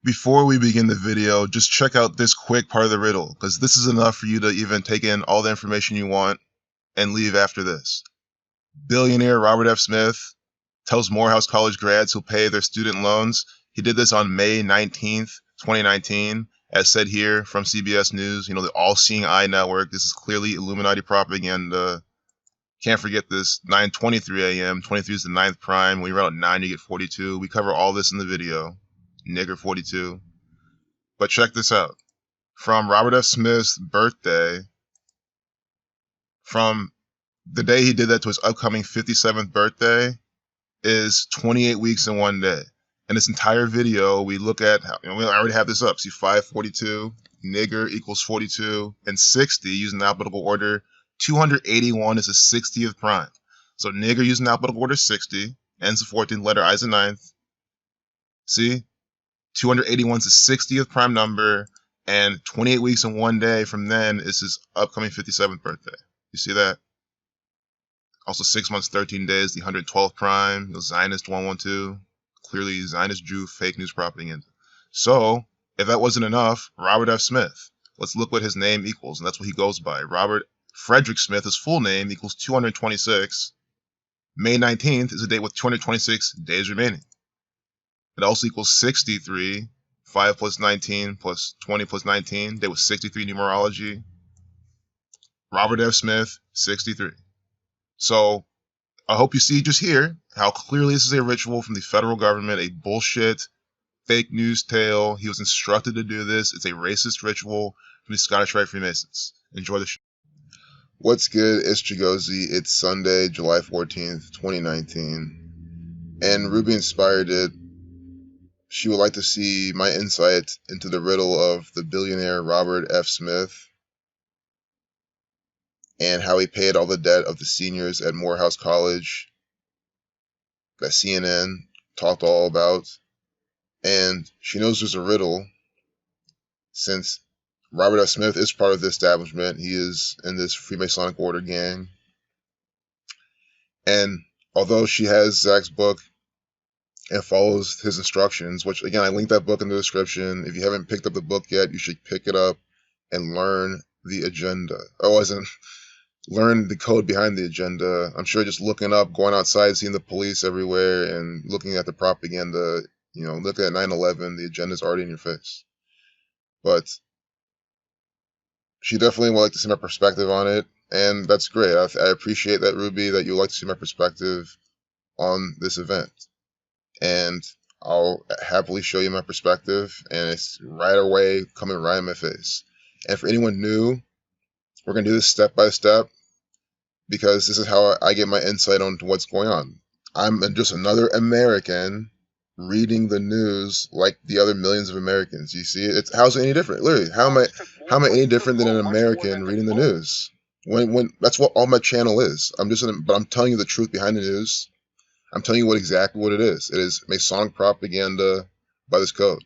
Before we begin the video, just check out this quick part of the riddle, because this is enough for you to even take in all the information you want and leave after this. Billionaire Robert F. Smith tells Morehouse college grads who'll pay their student loans. He did this on May 19th, 2019, as said here from CBS News, the all-seeing eye network. This is clearly Illuminati propaganda. Can't forget this, 9:23 a.m., 23 is the 9th prime. When you run out 9, you get 42. We cover all this in the video. Nigger 42. But check this out. From Robert F. Smith's birthday, from the day he did that to his upcoming 57th birthday, is 28 weeks and 1 day. In this entire video, we look at how, we already have this up. See, 542, nigger equals 42, and 60 using the alphabetical order. 281 is the 60th prime. So nigger using the alphabetical order 60, ends the 14th, letter I is the 9th. See? 281 is the 60th prime number, and 28 weeks and 1 day from then is his upcoming 57th birthday. You see that? Also 6 months, 13 days, the 112th prime, the Zionist 112. Clearly Zionist Jew fake news propaganda. So, if that wasn't enough, Robert F. Smith. Let's look what his name equals, and that's what he goes by. Robert Frederick Smith, his full name, equals 226. May 19th is a date with 226 days remaining. It also equals 63, 5 plus 19 plus 20 plus 19. There was 63 numerology. Robert F. Smith, 63. So, I hope you see just here how clearly this is a ritual from the federal government, a bullshit, fake news tale. He was instructed to do this. It's a racist ritual from the Scottish Rite Freemasons. Enjoy the show. What's good? It's Chigozie. It's Sunday, July 14th, 2019. And Ruby inspired it. She would like to see my insight into the riddle of the billionaire Robert F. Smith and how he paid all the debt of the seniors at Morehouse College that CNN talked all about. And she knows there's a riddle since Robert F. Smith is part of the establishment. He is in this Freemasonic order gang. And although she has Zach's book and follows his instructions, which again, I linked that book in the description. If you haven't picked up the book yet, you should pick it up and learn the agenda. Oh, as in learn the code behind the agenda. I'm sure just looking up, going outside, seeing the police everywhere, and looking at the propaganda, looking at 9/11, the agenda's already in your face. But she definitely would like to see my perspective on it, and that's great. I appreciate that, Ruby, that you would like to see my perspective on this event. And I'll happily show you my perspective, and it's right away coming right in my face. And for anyone new, we're going to do this step by step, because this is how I get my insight on what's going on. I'm just another American reading the news like the other millions of Americans. You see, how's it any different? Literally, how am I any different than an American reading the news? When that's what all my channel is. But I'm telling you the truth behind the news. I'm telling you exactly what it is. It is Masonic propaganda by this code.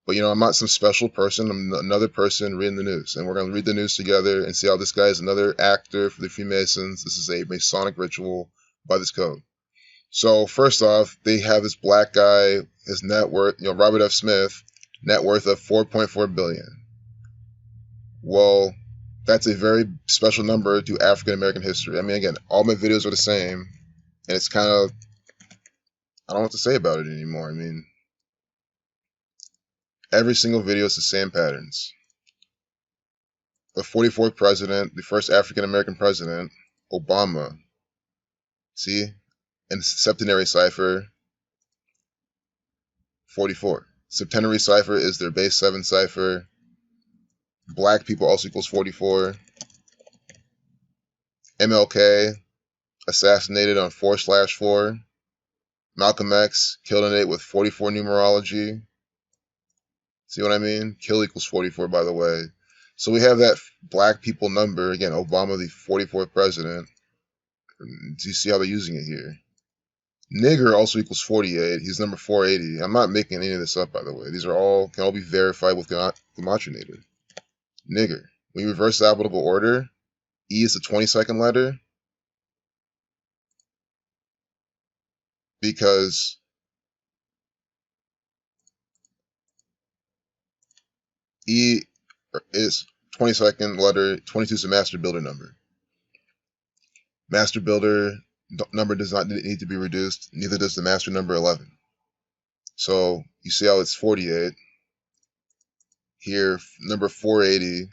But I'm not some special person. I'm another person reading the news. And we're going to read the news together and see how this guy is another actor for the Freemasons. This is a Masonic ritual by this code. So first off, they have this black guy, his net worth, Robert F. Smith, net worth of $4.4 billion. Well, that's a very special number to African American history. I mean, again, all my videos are the same. And it's kind of, I don't know what to say about it anymore. I mean, every single video is the same patterns. The 44th president, the first African-American president, Obama. See? In the septenary cipher, 44. Septenary cipher is their base 7 cipher. Black people also equals 44. MLK assassinated on 4/4. Malcolm X killed on 8 with 44 numerology. See what I mean? Kill equals 44, by the way. So we have that black people number. Again, Obama, the 44th president. Do you see how they're using it here? Nigger also equals 48. He's number 480. I'm not making any of this up, by the way. These can all be verified with gematria. Nigger. When you reverse the alphabetical order, E is the 22nd letter. Because is 22nd letter. 22 is the master builder number. Master builder number does not need to be reduced. Neither does the master number 11. So you see how it's 48. Here, number 480.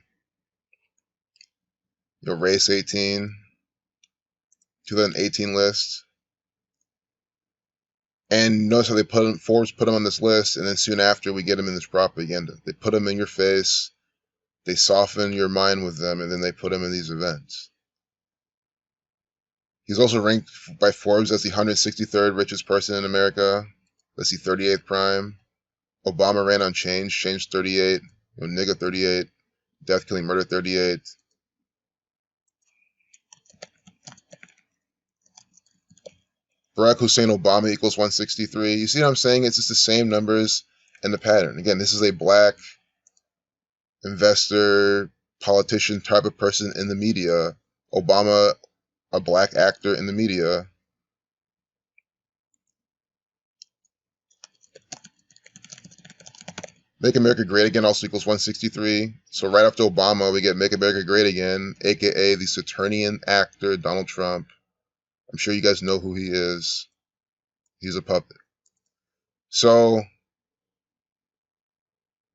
Race 18. 2018 list. And notice how they Forbes put them on this list, and then soon after we get them in this propaganda. They put them in your face, they soften your mind with them, and then they put them in these events. He's also ranked by Forbes as the 163rd richest person in America. Let's see, 38th prime. Obama ran on change 38. Nigga 38. Death, killing, murder 38. Barack Hussein Obama equals 163. You see what I'm saying? It's just the same numbers and the pattern. Again, this is a black investor, politician type of person in the media. Obama, a black actor in the media. Make America Great Again also equals 163. So right after Obama, we get Make America Great Again, aka the Saturnian actor Donald Trump. I'm sure you guys know who he is. He's a puppet. So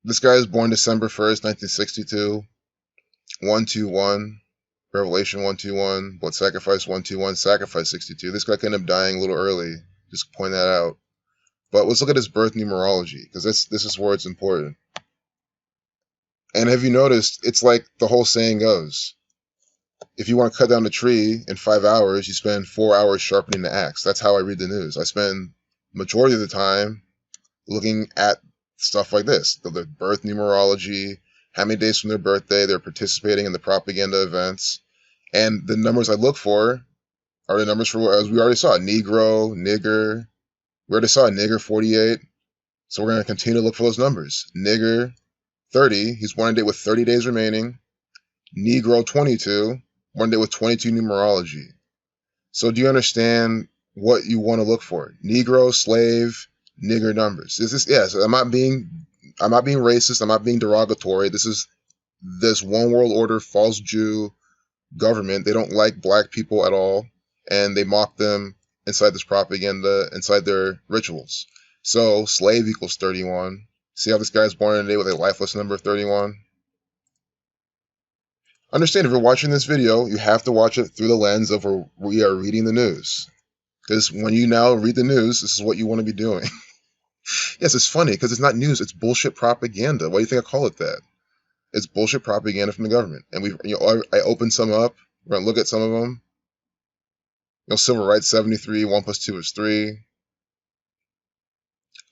this guy is born December 1st, 1962. 121. Revelation 121. Blood sacrifice 121. Sacrifice 62. This guy could end up dying a little early. Just point that out. But let's look at his birth numerology, because this is where it's important. And have you noticed, it's like the whole saying goes, if you want to cut down a tree in 5 hours, you spend 4 hours sharpening the axe. That's how I read the news. I spend majority of the time looking at stuff like this, the birth numerology, how many days from their birthday they're participating in the propaganda events. And the numbers I look for are the numbers for, as we already saw, Negro, nigger. We already saw a nigger 48. So we're going to continue to look for those numbers. Nigger 30, he's born a date with 30 days remaining. Negro 22, born a date with 22 numerology. So do you understand what you want to look for? Negro, slave, nigger numbers. Yes, I'm not being racist, I'm not being derogatory. This is this one world order false Jew government. They don't like black people at all, and they mock them inside this propaganda, inside their rituals. So slave equals 31. See how this guy's born in a day with a lifeless number of 31? Understand, if you're watching this video, you have to watch it through the lens of where we are reading the news. Because when you now read the news, this is what you want to be doing. Yes, it's funny, because it's not news, it's bullshit propaganda. Why do you think I call it that? It's bullshit propaganda from the government. And I opened some up. We're going to look at some of them. Civil rights 73, 1 plus 2 is 3.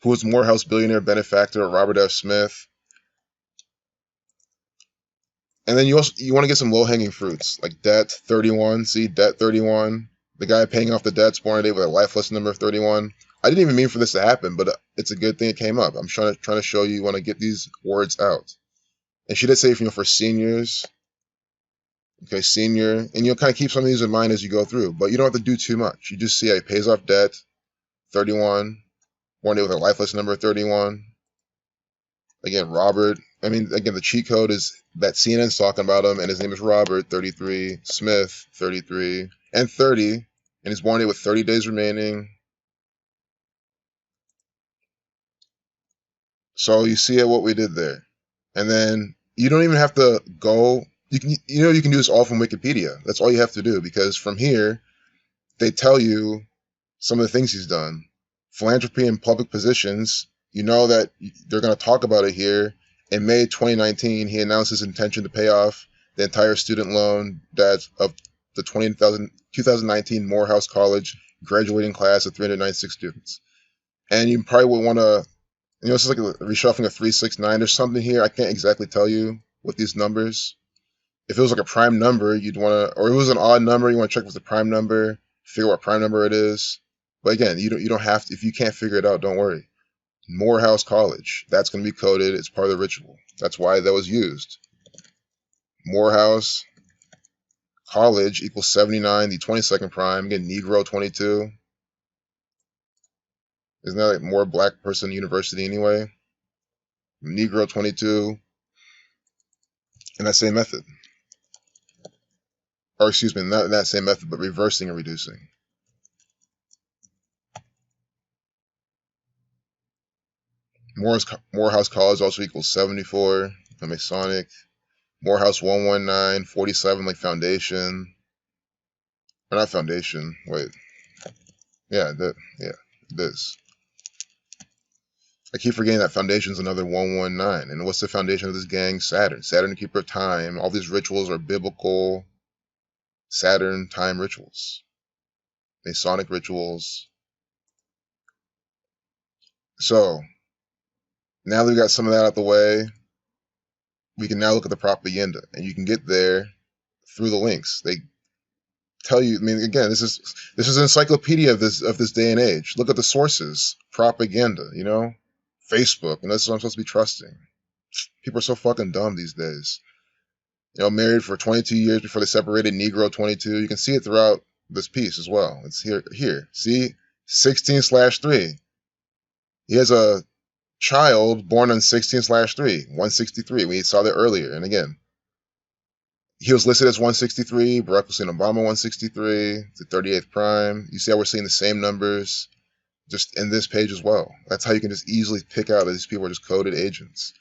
Who was Morehouse billionaire benefactor Robert F. Smith? And then you want to get some low-hanging fruits, like debt 31. See, debt 31. The guy paying off the debt's born a day with a lifeless number of 31. I didn't even mean for this to happen, but it's a good thing it came up. I'm trying to show you want to get these words out. And she did say, for seniors. Okay, senior. And you'll kind of keep some of these in mind as you go through, but you don't have to do too much. You just see how he pays off debt, 31. Born a day with a lifeless number of 31. Again, Robert. Again, the cheat code is that CNN's talking about him, and his name is Robert, 33. Smith, 33. And 30. And he's born a day with 30 days remaining. So you see what we did there. And then you don't even have to go. You can do this all from Wikipedia. That's all you have to do, because from here, they tell you some of the things he's done. Philanthropy and public positions. You know that they're going to talk about it here. In May 2019, he announced his intention to pay off the entire student loan debt of the 2019 Morehouse College graduating class of 396 students. And you probably would want to, this is like a reshuffling of 369. There's something here. I can't exactly tell you with these numbers. If it was like a prime number, you'd want to, or if it was an odd number, you want to check with the prime number, figure out what prime number it is. But again, you don't have to. If you can't figure it out, don't worry. Morehouse College, that's going to be coded. It's part of the ritual. That's why that was used. Morehouse College equals 79, the 22nd prime. Again, Negro 22. Isn't that like more black person university anyway? Negro 22. in that same method. Or excuse me, not in that same method, but reversing and reducing. Morehouse College also equals 74, the Masonic. Morehouse 119, 47, like foundation. Or not foundation, wait. Yeah, this. I keep forgetting that foundation's another 119. And what's the foundation of this gang? Saturn. Saturn, the keeper of time. All these rituals are biblical Saturn time rituals. Masonic rituals. So, now that we got some of that out the way, we can now look at the propaganda. And you can get there through the links. They tell you, I mean, again, this is an encyclopedia of this day and age. Look at the sources. Propaganda, you know? Facebook, and that's what I'm supposed to be trusting. People are so fucking dumb these days. You know, married for 22 years before they separated, Negro 22. You can see it throughout this piece as well. It's here. See? 16/3. He has a child born on 16/3, 163. We saw that earlier. And again, he was listed as 163, Barack Hussein Obama 163, the 38th prime. You see how we're seeing the same numbers just in this page as well. That's how you can just easily pick out that these people are just coded agents.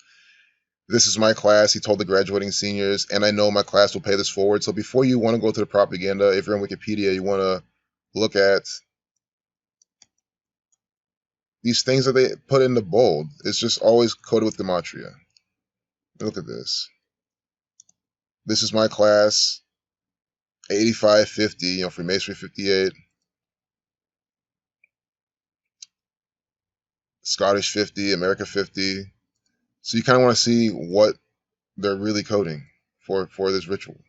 This is my class, he told the graduating seniors, and I know my class will pay this forward. So before you want to go to the propaganda, if you're on Wikipedia, you want to look at these things that they put into bold. It's just always coded with gematria. Look at this. This is my class, 85, 50, you know, Freemasonry 58. Scottish 50, America 50. So you kind of want to see what they're really coding for this ritual.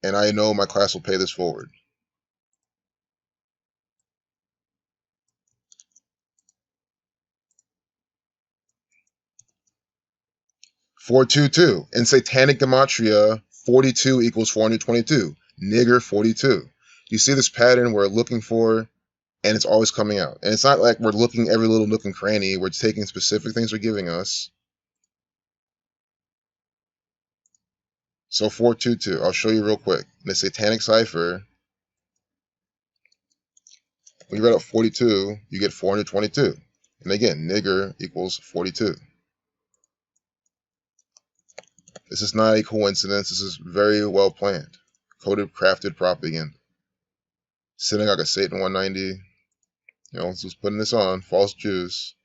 And I know my class will pay this forward. (422) in Satanic Gematria, 42 equals 422. Nigger 42. You see this pattern we're looking for, and it's always coming out. And it's not like we're looking every little nook and cranny. We're taking specific things they're giving us. So 422, I'll show you real quick. In the Satanic Cipher, when you read out 42, you get 422. And again, nigger equals 42. This is not a coincidence. This is very well planned. Coded, crafted propaganda. Synagogue of Satan 190. You know, let's just putting this on. False Jews.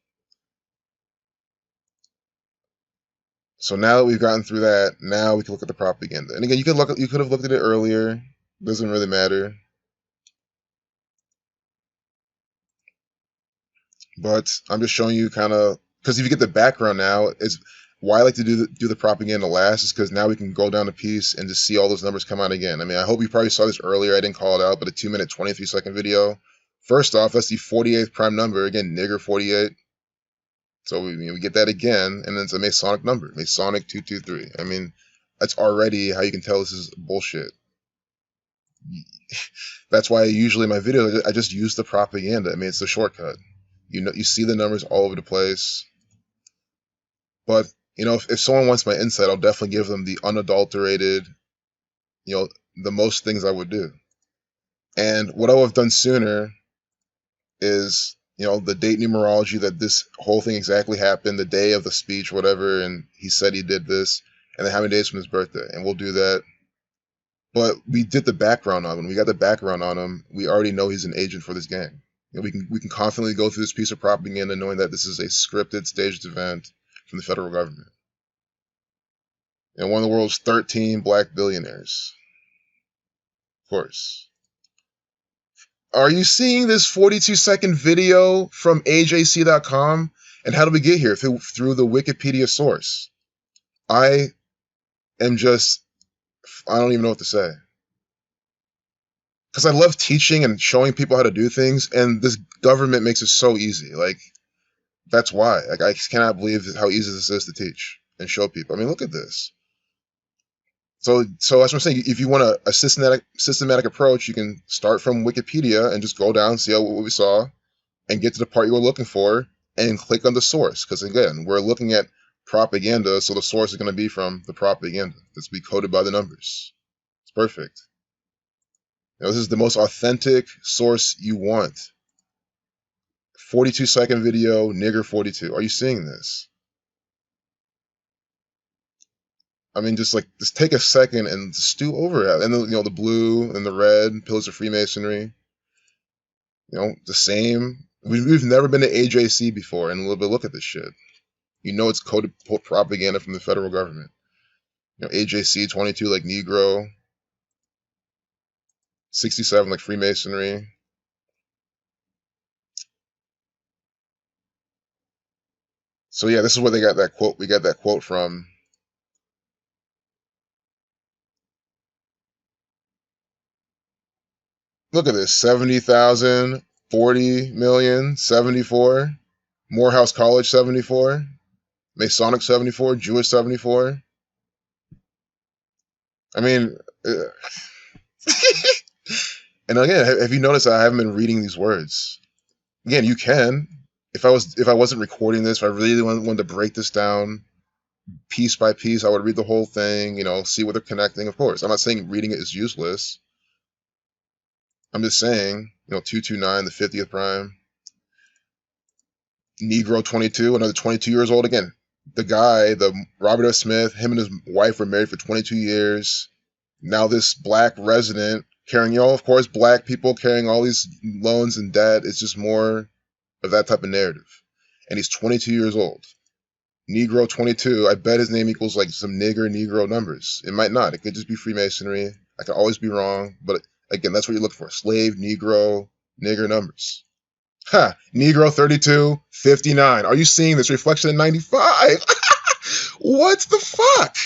So now that we've gotten through that, now we can look at the propaganda. And again, you could have looked at it earlier. Doesn't really matter. But I'm just showing you kind of, because if you get the background now, is why I like to do the propaganda last is because now we can go down a piece and just see all those numbers come out again. I mean, I hope you probably saw this earlier. I didn't call it out, but a 2-minute, 23-second video. First off, that's the 48th prime number. Again, nigger 48. So we get that again, and then it's a Masonic number, Masonic 223. I mean, that's already how you can tell this is bullshit. That's why usually in my videos I just use the propaganda. I mean, it's the shortcut. You know, you see the numbers all over the place. But you know, if someone wants my insight, I'll definitely give them the unadulterated, you know, the most things I would do. And what I would have done sooner is, you know, the date numerology that this whole thing exactly happened, the day of the speech, whatever, and he said he did this, and then how many days from his birthday, and we'll do that. But we did the background on him. We got the background on him. We already know he's an agent for this gang. You know, we can confidently go through this piece of propaganda knowing that this is a scripted, staged event from the federal government. And one of the world's 13 black billionaires. Of course. Are you seeing this 42-second video from AJC.com? And how did we get here? Through the Wikipedia source. I don't even know what to say. Because I love teaching and showing people how to do things, and this government makes it so easy. Like, that's why. Like, I cannot believe how easy this is to teach and show people. I mean, look at this. So that's what I'm saying. If you want a systematic approach, you can start from Wikipedia and just go down, see what we saw, and get to the part you were looking for, and click on the source. Because again, we're looking at propaganda, so the source is going to be from the propaganda. That's be coded by the numbers. It's perfect. Now, this is the most authentic source you want. 42-second video, nigger 42. Are you seeing this? I mean, just take a second and stew over it. And the blue and the red pillars of Freemasonry. The same. We've never been to AJC before, and look at this shit. It's coded propaganda from the federal government. AJC 22 like Negro, 67 like Freemasonry. So yeah, this is where they got that quote. We got that quote from. Look at this: 70,000, 40 million, 74. Morehouse College 74, Masonic 74, Jewish 74. I mean, and again, have you noticed I haven't been reading these words? Again, you can. If I wasn't recording this, if I really wanted to break this down piece by piece, I would read the whole thing, see what they're connecting. Of course, I'm not saying reading it is useless. I'm just saying, 229, the 50th prime. Negro 22, another 22 years old. Again, the guy, the Robert F. Smith, him and his wife were married for 22 years. Now this black resident carrying, of course, black people carrying all these loans and debt. It's just more of that type of narrative. And he's 22 years old. Negro 22, I bet his name equals like some Negro numbers. It might not. It could just be Freemasonry. I could always be wrong. But again, that's what you look for. Slave, Negro, nigger numbers. Negro 32, 59. Are you seeing this reflection in 95? What the fuck?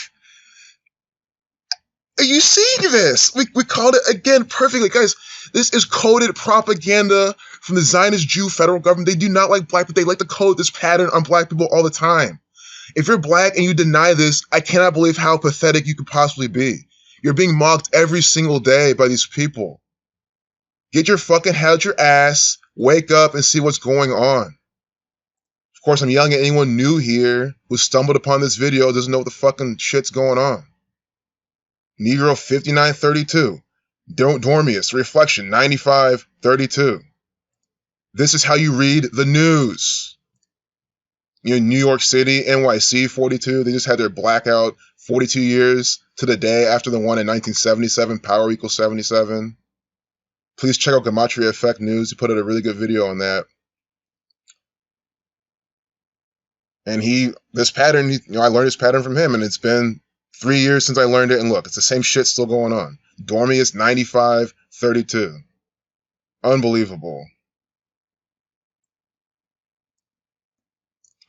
Are you seeing this? We called it again perfectly. Guys, this is coded propaganda from the Zionist Jew federal government. They do not like black people. They like to code this pattern on black people all the time. If you're black and you deny this, I cannot believe how pathetic you could possibly be. You're being mocked every single day by these people. Get your fucking head out your ass, wake up and see what's going on. Of course, I'm yelling at anyone new here who stumbled upon this video, doesn't know what the fucking shit's going on. Negro 5932. Dormius, Reflection 9532. This is how you read the news. New York City, NYC 42. They just had their blackout 42 years to the day after the one in 1977, power equals 77. Please check out Gematria Effect News. He put out a really good video on that. And this pattern, I learned this pattern from him, and it's been 3 years since I learned it, and look, it's the same shit still going on. Dormius 9532. Unbelievable.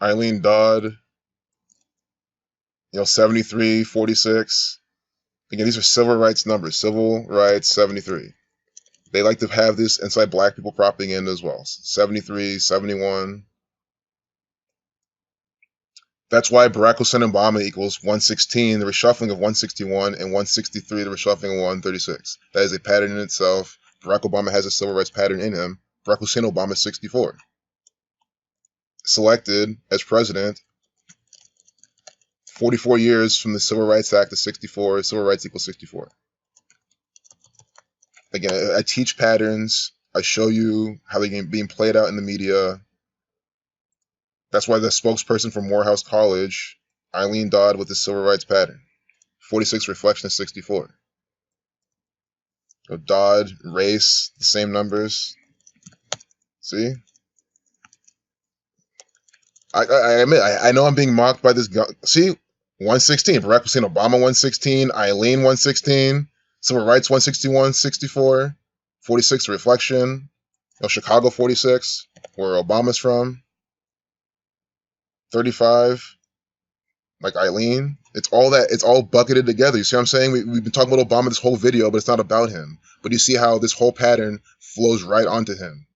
Eileen Dodd, 7346. Again, these are civil rights numbers. Civil rights 73. They like to have this inside black people propaganda as well. 73, 71. That's why Barack Hussein Obama equals 116, the reshuffling of 161, and 163, the reshuffling of 136. That is a pattern in itself. Barack Obama has a civil rights pattern in him. Barack Hussein Obama is 64. Selected as president, 44 years from the Civil Rights Act to 64. Civil rights equals 64. Again, I teach patterns. I show you how they're being played out in the media. That's why the spokesperson for Morehouse College, Eileen Dodd, with the civil rights pattern. 46 reflection of 64. Dodd, race, the same numbers. See? I admit, I know I'm being mocked by this guy. See? 116. Barack Hussein Obama 116. Eileen 116. Civil rights 161, 64. 46 reflection. Chicago 46, where Obama's from. 35, like Eileen. It's all bucketed together. You see what I'm saying? We've been talking about Obama this whole video, but it's not about him. But you see how this whole pattern flows right onto him.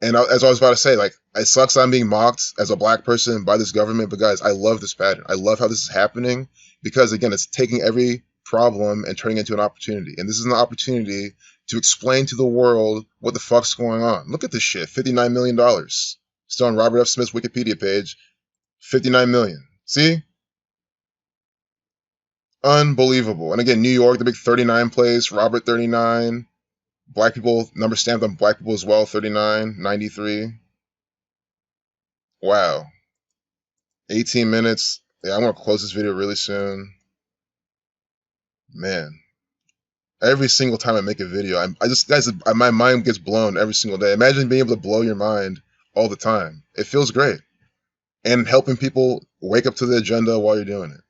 And as I was about to say, it sucks I'm being mocked as a black person by this government, but guys, I love this pattern. I love how this is happening because, again, it's taking every problem and turning it into an opportunity. And this is an opportunity to explain to the world what the fuck's going on. Look at this shit, $59 million. Still on Robert F. Smith's Wikipedia page. 59 million. See? Unbelievable. And again, New York, the big 39 place, Robert 39. Black people, number stamped on black people as well, 39, 93. Wow. 18 minutes. Yeah, I'm going to close this video really soon. Man. Every single time I make a video, guys, my mind gets blown every single day. Imagine being able to blow your mind all the time. It feels great. And helping people wake up to the agenda while you're doing it.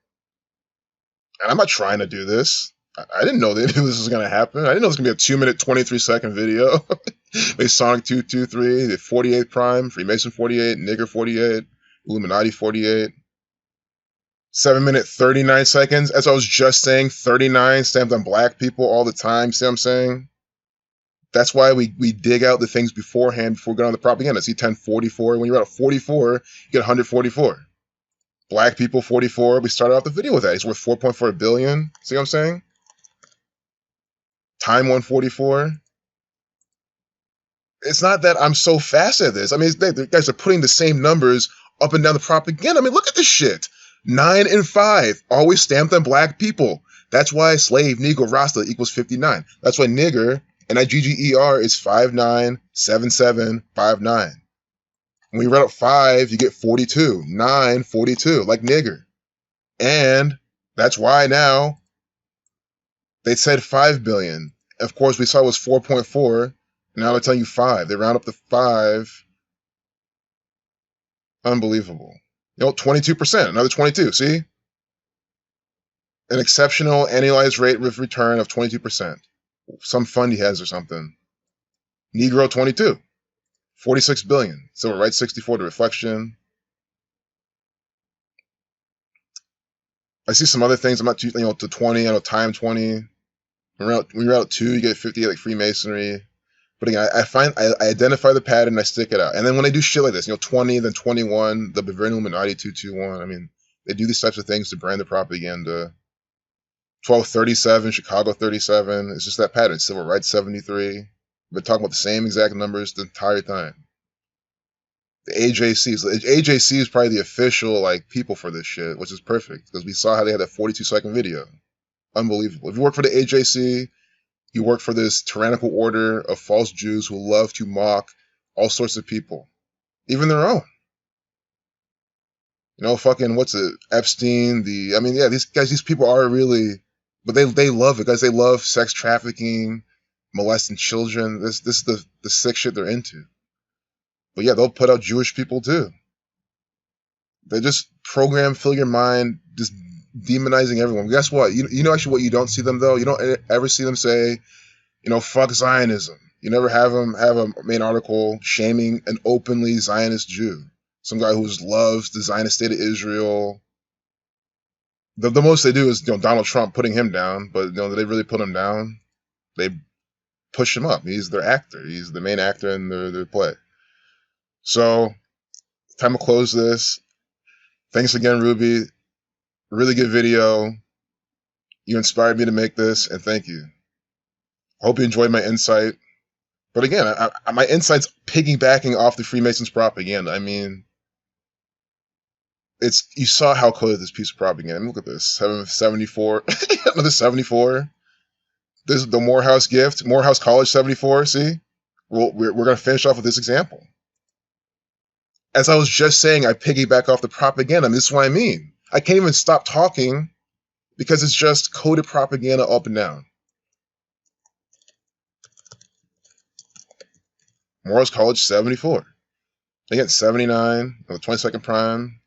And I'm not trying to do this. I didn't know that this was going to happen. I didn't know it was going to be a 2-minute, 23-second video. Masonic 223, the 48 Prime, Freemason 48, Nigger 48, Illuminati 48. 7-minute, 39 seconds. As I was just saying, 39 stamped on black people all the time. See what I'm saying? That's why we dig out the things beforehand before we get on the propaganda. See 1044. When you're at 44, you get 144. Black people 44. We started off the video with that. It's worth 4.4 billion. See what I'm saying? Time 144. It's not that I'm so fast at this. I mean, the guys are putting the same numbers up and down the propaganda. I mean, look at this shit. 9 and 5, always stamped on black people. That's why slave, Negro, Rasta equals 59. That's why nigger, N-I-G-G-E-R, is 597759. When you read up 5, you get 42. 9, 42, like nigger. And that's why now they said 5 billion. Of course, we saw it was 4.4. Now they're telling you 5. They round up to 5. Unbelievable. 22%, another 22, see? An exceptional annualized rate of return of 22%. Some fund he has or something. Negro 22, 46 billion. Civil rights 64 to reflection. I see some other things. I'm not too, to 20. I know time 20. When you're out 2, you get 50 like Freemasonry. But again, I identify the pattern and I stick it out. And then when I do shit like this, 20, then 21, the Bavarian Illuminati 221. I mean, they do these types of things to brand the propaganda. 1237, Chicago 37. It's just that pattern. Civil rights 73. We've been talking about the same exact numbers the entire time. The AJCs. The AJC is probably the official people for this shit, which is perfect because we saw how they had that 42-second video. Unbelievable. If you work for the AJC, you work for this tyrannical order of false Jews who love to mock all sorts of people, even their own. Fucking what's it? Epstein. These people are really, but they love it, guys. They love sex trafficking, molesting children. This is the sick shit they're into. But yeah, they'll put out Jewish people too. They just fill your mind, just demonizing everyone. Guess what? You know actually what you don't see them though? You don't ever see them say, fuck Zionism. You never have them have a main article shaming an openly Zionist Jew. Some guy who loves the Zionist state of Israel. The most they do is Donald Trump putting him down, but they really put him down. They push him up. He's their actor. He's the main actor in their play. So, time to close this. Thanks again, Ruby. Really good video. You inspired me to make this, and thank you. I hope you enjoyed my insight. But again, my insight's piggybacking off the Freemasons propaganda. I mean, you saw how coded this piece of propaganda. I mean, look at this, 774, another 74. This is the Morehouse gift, Morehouse College 74. See, we're going to finish off with this example. As I was just saying, I piggyback off the propaganda. I mean, this is what I mean. I can't even stop talking because it's just coded propaganda up and down. Morehouse College 74. Again, 79, the 22nd prime.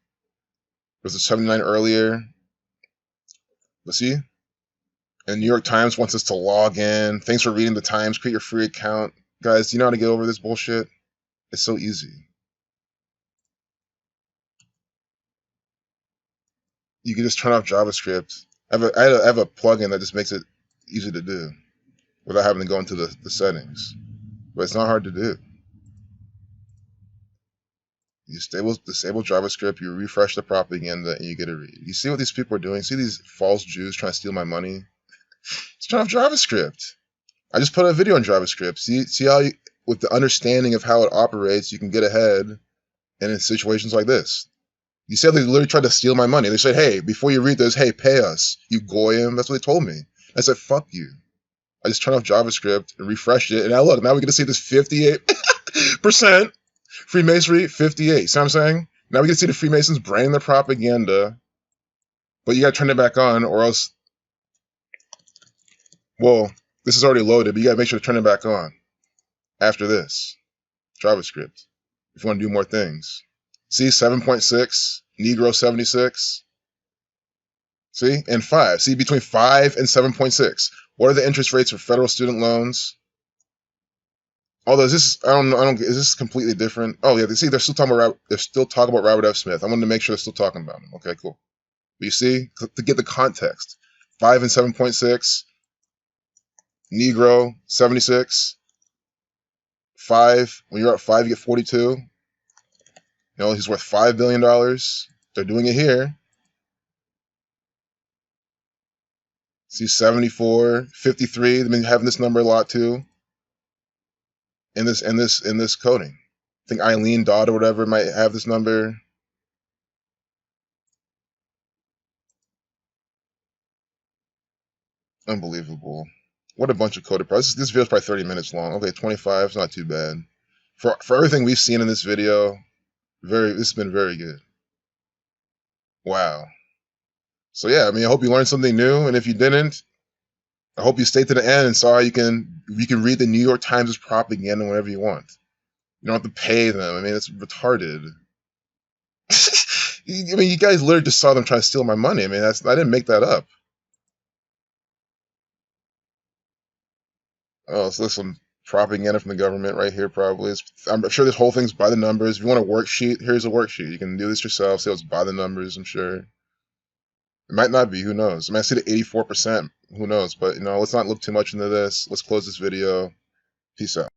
There was a 79 earlier. Let's see. And New York Times wants us to log in. Thanks for reading the Times. Create your free account. Guys, do you know how to get over this bullshit? It's so easy. You can just turn off JavaScript. I have a plugin that just makes it easy to do without having to go into the settings. But it's not hard to do. You disable JavaScript, you refresh the propaganda, and you get a read. You see what these people are doing? See these false Jews trying to steal my money? Just turn off JavaScript. I just put a video on JavaScript. See how, with the understanding of how it operates, you can get ahead and in situations like this. You said they literally tried to steal my money. They said, hey, before you read this, hey, pay us, you goyim. That's what they told me. I said, fuck you. I just turned off JavaScript and refreshed it. And now look, now we get to see this 58% Freemasonry, 58. See what I'm saying? Now we get to see the Freemasons branding their propaganda. But you got to turn it back on or else, well, this is already loaded, but you got to make sure to turn it back on after this. JavaScript. If you want to do more things. See, 7.6, Negro 76. See, and 5. See, between 5 and 7.6. What are the interest rates for federal student loans? Although is this, I don't, is this completely different? Oh yeah, see, they're still talking about Robert F. Smith. I wanted to make sure they're still talking about him. Okay, cool. But you see, to get the context, 5 and 7.6, Negro 76, 5. When you're at 5, you get 42. You know, he's worth $5 billion. They're doing it here. See, 74, 53. They've been having this number a lot too. In this coding. I think Eileen Dodd or whatever might have this number. Unbelievable. What a bunch of coded products. This video is probably 30 minutes long. Okay, 25 is not too bad. For everything we've seen in this video, this has been very good. Wow. So yeah, I mean, I hope you learned something new, and if you didn't, I hope you stayed to the end and saw how you can read the New York Times' propaganda whenever you want. You don't have to pay them. I mean, it's retarded. I mean, you guys literally just saw them try to steal my money. I mean, I didn't make that up. Oh, so there's some propaganda from the government right here, probably. I'm sure this whole thing's by the numbers. If you want a worksheet, here's a worksheet. You can do this yourself. See, it's by the numbers, I'm sure. It might not be. Who knows? I mean, I see the 84%. Who knows? But, you know, let's not look too much into this. Let's close this video. Peace out.